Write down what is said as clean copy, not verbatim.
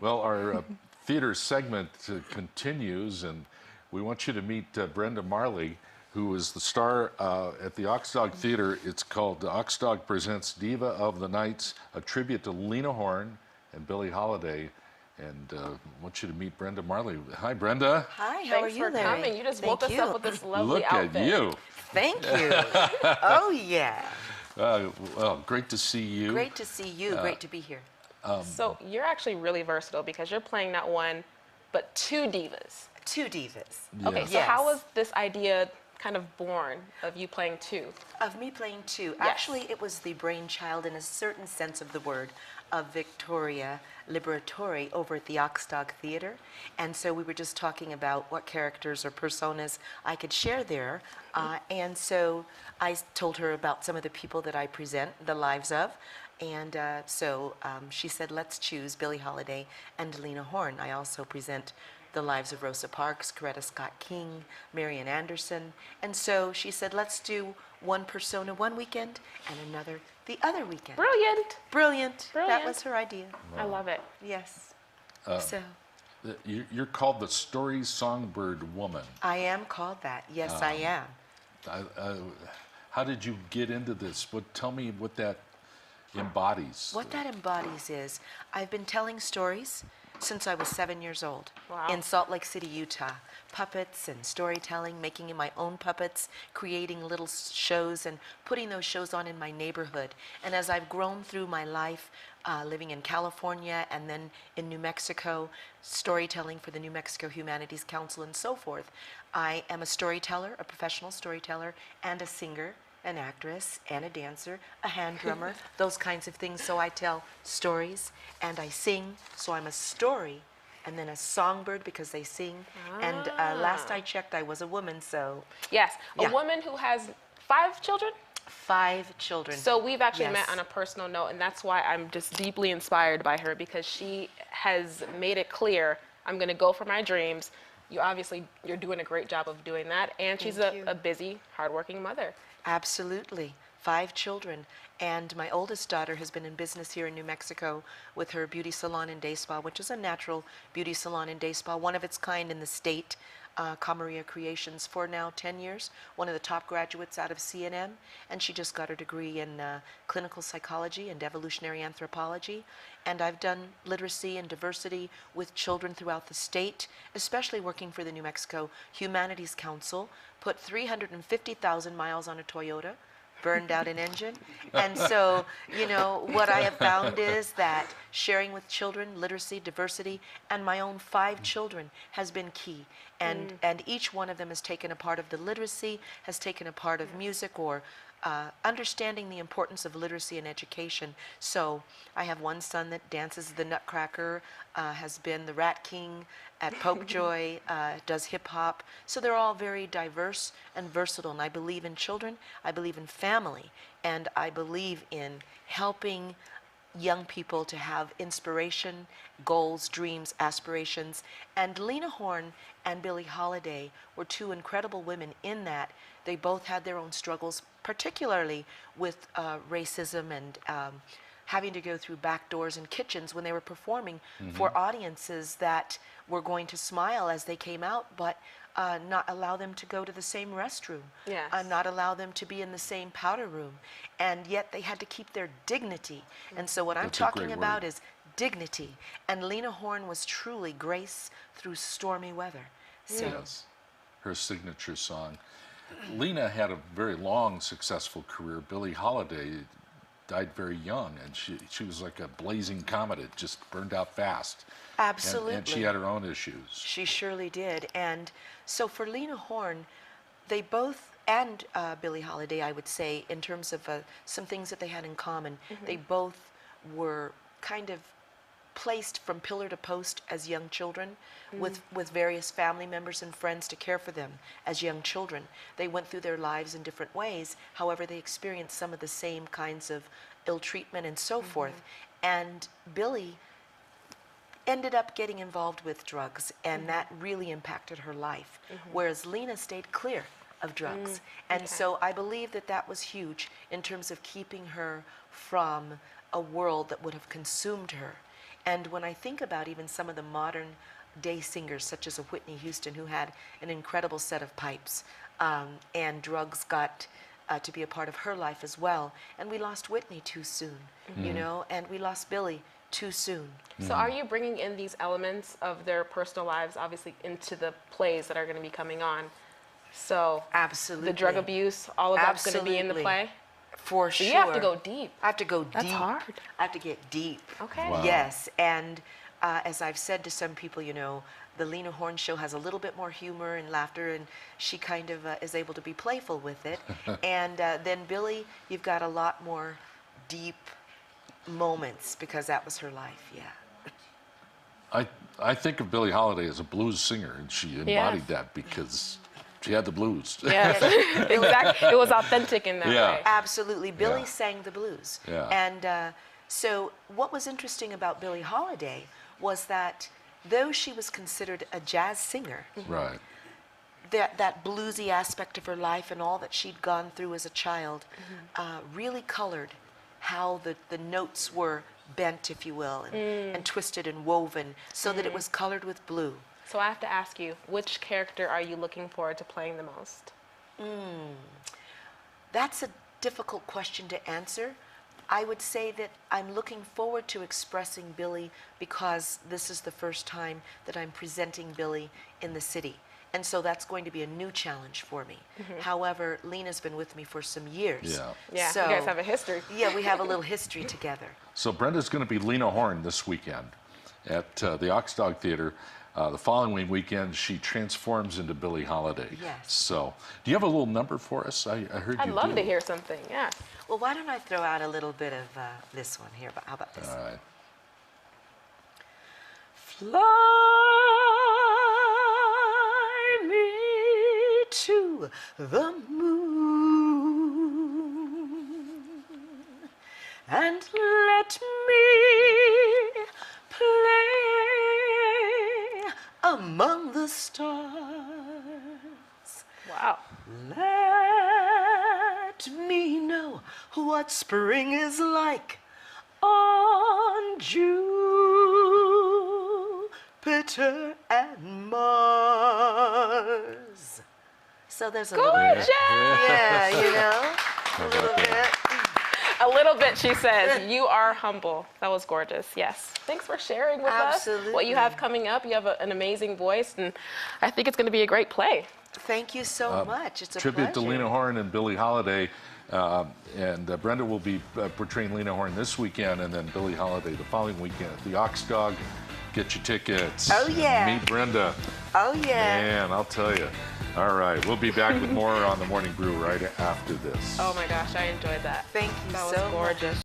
Well, our theater segment continues, and we want you to meet Brenda Marley, who is the star at the Aux Dog Theater. It's called Aux Dog Presents Diva of the Nights, a tribute to Lena Horne and Billie Holiday. And I want you to meet Brenda Marley. Hi, Brenda. Hi, how are you, Larry? Thanks for coming. You just woke us up with this lovely Look outfit. at you. Thank you. Oh, yeah. Well, great to see you. Great to see you. Great to be here. So you're actually really versatile because you're playing not one, but two divas. Two divas. Yeah. Okay, so Yes. how was this idea kind of born of you playing two? Of me playing two. Yes. Actually, it was the brainchild, in a certain sense of the word, of Victoria Liberatori over at the Aux Dog Theater. And so we were just talking about what characters or personas I could share there. And so I told her about some of the people that I present the lives of. And so she said, let's choose Billie Holiday and Lena Horne. I also present the lives of Rosa Parks, Coretta Scott King, Marian Anderson. And so she said, let's do one persona one weekend and another the other weekend. Brilliant. Brilliant. That Brilliant. was her idea. I love it. Yes. You're called the Story Songbird Woman. I am called that. Yes, I am. How did you get into this? Tell me what that embodies. What that embodies is, I've been telling stories since I was 7 years old. Wow. In Salt Lake City, Utah. Puppets and storytelling, making my own puppets, creating little shows and putting those shows on in my neighborhood. And as I've grown through my life, living in California and then in New Mexico, storytelling for the New Mexico Humanities Council and so forth, I am a storyteller, a professional storyteller, and a singer, an actress, and a dancer, a hand drummer, those kinds of things. So I tell stories and I sing, so I'm a story and then a songbird because they sing. And last I checked, I was a woman, so. Yes, Yeah. a woman who has 5 children. 5 children. So we've actually Yes. met on a personal note, and that's why I'm just deeply inspired by her because she has made it clear, I'm going to go for my dreams. You're doing a great job of doing that, and she's Thank you. a busy, hardworking mother. Absolutely. 5 children. And my oldest daughter has been in business here in New Mexico with her beauty salon and day spa, which is a natural beauty salon and day spa, one of its kind in the state, Camaria Creations, for now 10 years, one of the top graduates out of CNM, and she just got her degree in clinical psychology and evolutionary anthropology. And I've done literacy and diversity with children throughout the state, especially working for the New Mexico Humanities Council, put 350,000 miles on a Toyota, burned out an engine. And so, you know, what I have found is that sharing with children, literacy, diversity, and my own 5 children has been key. And each one of them has taken a part of the literacy, has taken a part of music or understanding the importance of literacy and education. So I have one son that dances the Nutcracker, has been the Rat King at Popejoy, does hip hop. So they're all very diverse and versatile. And I believe in children, I believe in family, and I believe in helping young people to have inspiration, goals, dreams, aspirations. And Lena Horne and Billie Holiday were 2 incredible women in that they both had their own struggles, particularly with racism and having to go through back doors and kitchens when they were performing for audiences that were going to smile as they came out, but not allow them to go to the same restroom, Yes. not allow them to be in the same powder room, and yet they had to keep their dignity. And so what I'm That's a talking great about word. is dignity. And Lena Horne was truly grace through stormy weather. So Yes, her signature song. Lena had a very long, successful career. Billie Holiday died very young, and she was like a blazing comet. It just burned out fast. absolutely. And she had her own issues. She surely did. And so for Lena Horne, they both, and Billie Holiday, I would say, in terms of some things that they had in common, they both were kind of placed from pillar to post as young children with various family members and friends to care for them as young children. They went through their lives in different ways. However, they experienced some of the same kinds of ill treatment and so forth. And Billie ended up getting involved with drugs, and that really impacted her life, whereas Lena stayed clear of drugs. And so I believe that that was huge in terms of keeping her from a world that would have consumed her. And when I think about even some of the modern day singers, such as a Whitney Houston, who had an incredible set of pipes, and drugs got to be a part of her life as well. And we lost Whitney too soon, you know, and we lost Billy too soon. So are you bringing in these elements of their personal lives, obviously, into the plays that are going to be coming on? So Absolutely. the drug abuse, all of that's going to be in the Absolutely. play? For So sure. you have to go deep. I have to go That's deep. hard. I have to get deep. Okay. Wow. Yes, and as I've said to some people, you know, the Lena Horne show has a little bit more humor and laughter, and she kind of is able to be playful with it. And then Billy, you've got a lot more deep moments because that was her life, yeah. I think of Billie Holiday as a blues singer, and she embodied that because she had the blues. Yes, exactly. It was authentic in that Yeah. way. Absolutely. Billy Yeah. sang the blues. Yeah. And so what was interesting about Billie Holiday was that though she was considered a jazz singer, Right. that bluesy aspect of her life and all that she'd gone through as a child really colored how the notes were bent, if you will, and twisted and woven so that it was colored with blue. So I have to ask you, which character are you looking forward to playing the most? That's a difficult question to answer. I would say that I'm looking forward to expressing Billy because this is the first time that I'm presenting Billy in the city. And so that's going to be a new challenge for me. However, Lena's been with me for some years. Yeah. Yeah, So, you guys have a history. yeah, we have a little history together. So Brenda's going to be Lena Horne this weekend at the Aux Dog Theater. The following weekend, she transforms into Billie Holiday. Yes. So, do you have a little number for us? I heard I'd you love do. to hear something, yeah. Well, why don't I throw out a little bit of this one here? How about this? All right. Fly me to the moon and let me play among the stars. Wow. Let me know what spring is like on Jupiter and Mars. So there's a little bit. Gorgeous! Yeah, you know, a little bit. A little bit, she says. You are humble. That was gorgeous. Yes. Thanks for sharing with us what Absolutely. you have coming up. You have an amazing voice, and I think it's going to be a great play. Thank you so much. It's a Tribute to pleasure. Lena Horne and Billie Holiday. And Brenda will be portraying Lena Horne this weekend, and then Billie Holiday the following weekend at the Aux Dog. Get your tickets. Oh, yeah. Meet Brenda. Oh, yeah. Man, I'll tell you. All right, we'll be back with more on the Morning Brew right after this. Oh my gosh, I enjoyed that. Thank you That so was gorgeous. much.